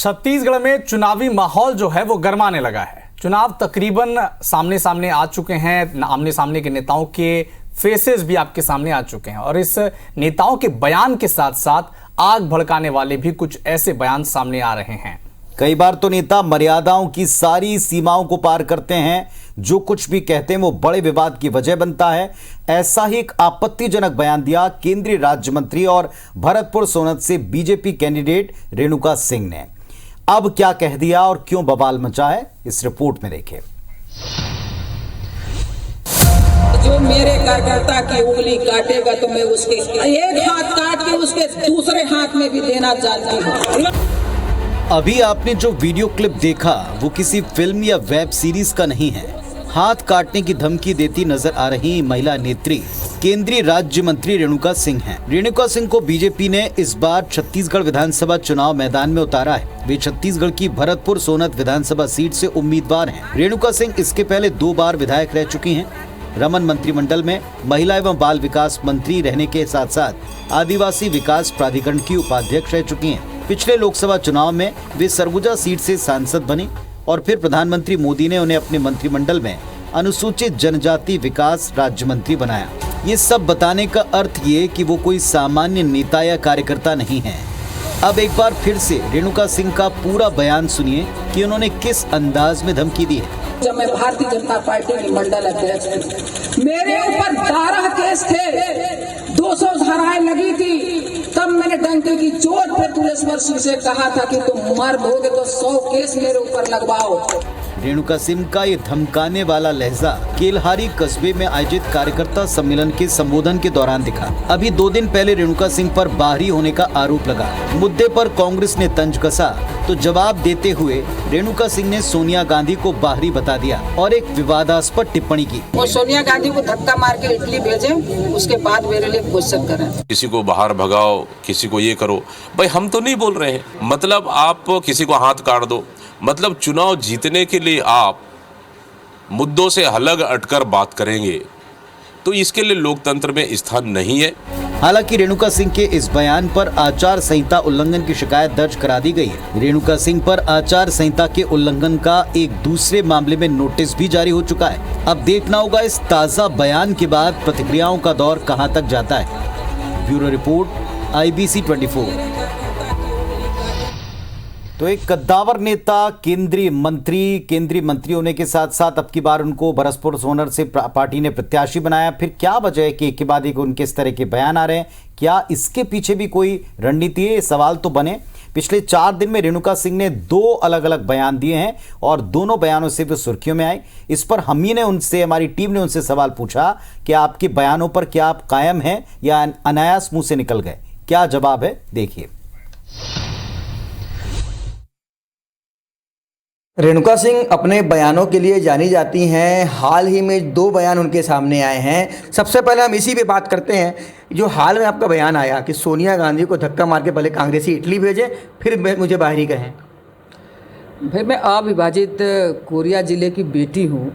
छत्तीसगढ़ में चुनावी माहौल जो है वो गरमाने लगा है। चुनाव तकरीबन सामने सामने आ चुके हैं। आमने सामने के नेताओं के फेसेस भी आपके सामने आ चुके हैं और इस नेताओं के बयान के साथ साथ आग भड़काने वाले भी कुछ ऐसे बयान सामने आ रहे हैं। कई बार तो नेता मर्यादाओं की सारी सीमाओं को पार करते हैं। जो कुछ भी कहते हैं वो बड़े विवाद की वजह बनता है। ऐसा ही एक आपत्तिजनक बयान दिया केंद्रीय राज्य मंत्री और भरतपुर सोनत से बीजेपी कैंडिडेट रेणुका सिंह ने। अब क्या कह दिया और क्यों बवाल मचा है, इस रिपोर्ट में देखें। जो मेरे कार्यकर्ता की उंगली काटेगा तो मैं उसके एक हाथ काट के उसके दूसरे हाथ में भी देना जानती हूँ। अभी आपने जो वीडियो क्लिप देखा वो किसी फिल्म या वेब सीरीज का नहीं है। हाथ काटने की धमकी देती नजर आ रही महिला नेत्री केंद्रीय राज्य मंत्री रेणुका सिंह हैं। रेणुका सिंह को बीजेपी ने इस बार छत्तीसगढ़ विधानसभा चुनाव मैदान में उतारा है। वे छत्तीसगढ़ की भरतपुर सोनत विधानसभा सीट से उम्मीदवार हैं। रेणुका सिंह इसके पहले 2 बार विधायक रह चुकी हैं। रमन मंत्रिमंडल में महिला एवं बाल विकास मंत्री रहने के साथ साथ आदिवासी विकास प्राधिकरण की उपाध्यक्ष रह चुकी हैं। पिछले लोकसभा चुनाव में वे सरगुजा सीट से सांसद बनी और फिर प्रधानमंत्री मोदी ने उन्हें अपने मंत्रिमंडल में अनुसूचित जनजाति विकास राज्य मंत्री बनाया। ये सब बताने का अर्थ ये कि वो कोई सामान्य नेता या कार्यकर्ता नहीं है। अब एक बार फिर से रेणुका सिंह का पूरा बयान सुनिए कि उन्होंने किस अंदाज में धमकी दी है। जब मैं भारतीय जनता पार्टी की मंडल अध्यक्ष थी, मेरे ऊपर 12 केस थे, 200 धाराएं लगी थी। तब मैंने डंके की चोट पे तुलेश्वर सिंह से कहा था कि तुम मर्द होगे तो 100 केस मेरे ऊपर लगवाओ। रेणुका सिंह का ये धमकाने वाला लहजा केल्हारी कस्बे में आयोजित कार्यकर्ता सम्मेलन के संबोधन के दौरान दिखा। अभी 2 दिन पहले रेणुका सिंह पर बाहरी होने का आरोप लगा। मुद्दे पर कांग्रेस ने तंज कसा तो जवाब देते हुए रेणुका सिंह ने सोनिया गांधी को बाहरी बता दिया और एक विवादास्पद टिप्पणी की। और सोनिया गांधी को धक्का मार के इटली भेजे, उसके बाद मेरे लिए क्वेश्चन करें। किसी को बाहर भगाओ, किसी को ये करो। भाई हम तो नहीं बोल रहे हैं, मतलब आप किसी को हाथ काट दो, मतलब चुनाव जीतने के लिए आप मुद्दों से अलग हटकर बात करेंगे तो इसके लिए लोकतंत्र में स्थान नहीं है। हालांकि रेणुका सिंह के इस बयान पर आचार संहिता उल्लंघन की शिकायत दर्ज करा दी गई है। रेणुका सिंह पर आचार संहिता के उल्लंघन का एक दूसरे मामले में नोटिस भी जारी हो चुका है। अब देखना होगा इस ताज़ा बयान के बाद प्रतिक्रियाओं का दौर कहां तक जाता है। Bureau report, IBC 24। तो एक कद्दावर नेता केंद्रीय मंत्री होने के साथ साथ अब की बार उनको भरतपुर सोनर से पार्टी ने प्रत्याशी बनाया। फिर क्या वजह है कि एक के बाद एक उनके इस तरह के बयान आ रहे हैं? क्या इसके पीछे भी कोई रणनीति है? सवाल तो बने। पिछले 4 दिन में रेणुका सिंह ने 2 अलग अलग बयान दिए हैं और दोनों बयानों से वे सुर्खियों में आए। इस पर हमारी टीम ने उनसे सवाल पूछा कि आपके बयानों पर क्या आप कायम हैं या अनायास मुंह से निकल गए? क्या जवाब है, देखिए। रेणुका सिंह अपने बयानों के लिए जानी जाती हैं। हाल ही में 2 बयान उनके सामने आए हैं। सबसे पहले हम इसी पे बात करते हैं। जो हाल में आपका बयान आया कि सोनिया गांधी को धक्का मार के पहले कांग्रेसी इटली भेजे, फिर मुझे बाहरी कहें। भाई मैं अविभाजित कोरिया ज़िले की बेटी हूँ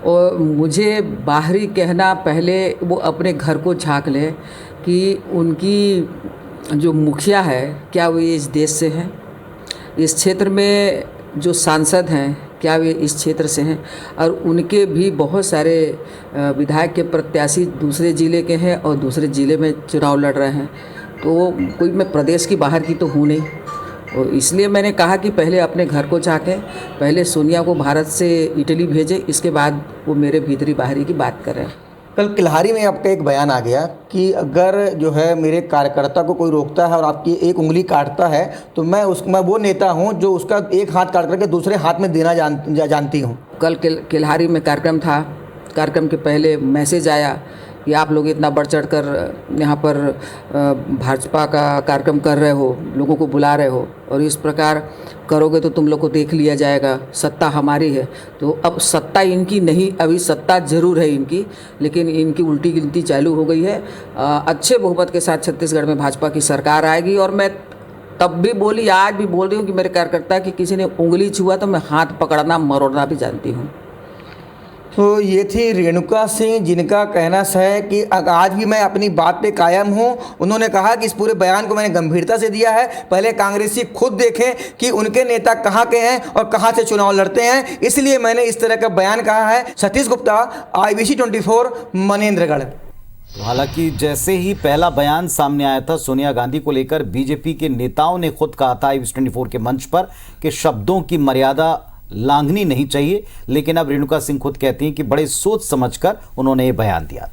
और मुझे बाहरी कहना, पहले वो अपने घर को झांक ले कि उनकी जो मुखिया है क्या वो इस देश से हैं, इस क्षेत्र में जो सांसद हैं क्या वे इस क्षेत्र से हैं, और उनके भी बहुत सारे विधायक के प्रत्याशी दूसरे ज़िले के हैं और दूसरे ज़िले में चुनाव लड़ रहे हैं। तो कोई मैं प्रदेश की बाहर की तो हूँ नहीं, और इसलिए मैंने कहा कि पहले अपने घर को झाँकें, पहले सोनिया को भारत से इटली भेजें, इसके बाद वो मेरे भीतरी बाहरी की बात करें। कल किल्हारी में आपका एक बयान आ गया कि अगर जो है मेरे कार्यकर्ता को कोई रोकता है और आपकी एक उंगली काटता है तो मैं वो नेता हूं जो उसका एक हाथ काट करके दूसरे हाथ में देना जानती हूं। कल किल्हारी में कार्यक्रम था। कार्यक्रम के पहले मैसेज आया कि आप लोग इतना बढ़ चढ़ कर यहाँ पर भाजपा का कार्यक्रम कर रहे हो, लोगों को बुला रहे हो, और इस प्रकार करोगे तो तुम लोग को देख लिया जाएगा, सत्ता हमारी है। तो अब सत्ता इनकी नहीं, अभी सत्ता जरूर है इनकी, लेकिन इनकी उल्टी गिनती चालू हो गई है। अच्छे बहुमत के साथ छत्तीसगढ़ में भाजपा की सरकार आएगी। और मैं तब भी बोली, आज भी बोल रही हूँ कि मेरे कार्यकर्ता की किसी ने उंगली छुआ तो मैं हाथ पकड़ना मरोड़ना भी जानती हूँ। तो ये थी रेणुका सिंह, जिनका कहना है कि आज भी मैं अपनी बात पे कायम हूँ। उन्होंने कहा कि इस पूरे बयान को मैंने गंभीरता से दिया है, पहले कांग्रेसी खुद देखें कि उनके नेता कहाँ के हैं और कहाँ से चुनाव लड़ते हैं, इसलिए मैंने इस तरह का बयान कहा है। सतीश गुप्ता, IBC 24, मनेंद्रगढ़। हालांकि जैसे ही पहला बयान सामने आया था सोनिया गांधी को लेकर, बीजेपी के नेताओं ने खुद कहा था IBC 24 के मंच पर कि शब्दों की मर्यादा लांघनी नहीं चाहिए, लेकिन अब रेणुका सिंह खुद कहती हैं कि बड़े सोच समझकर उन्होंने ये बयान दिया।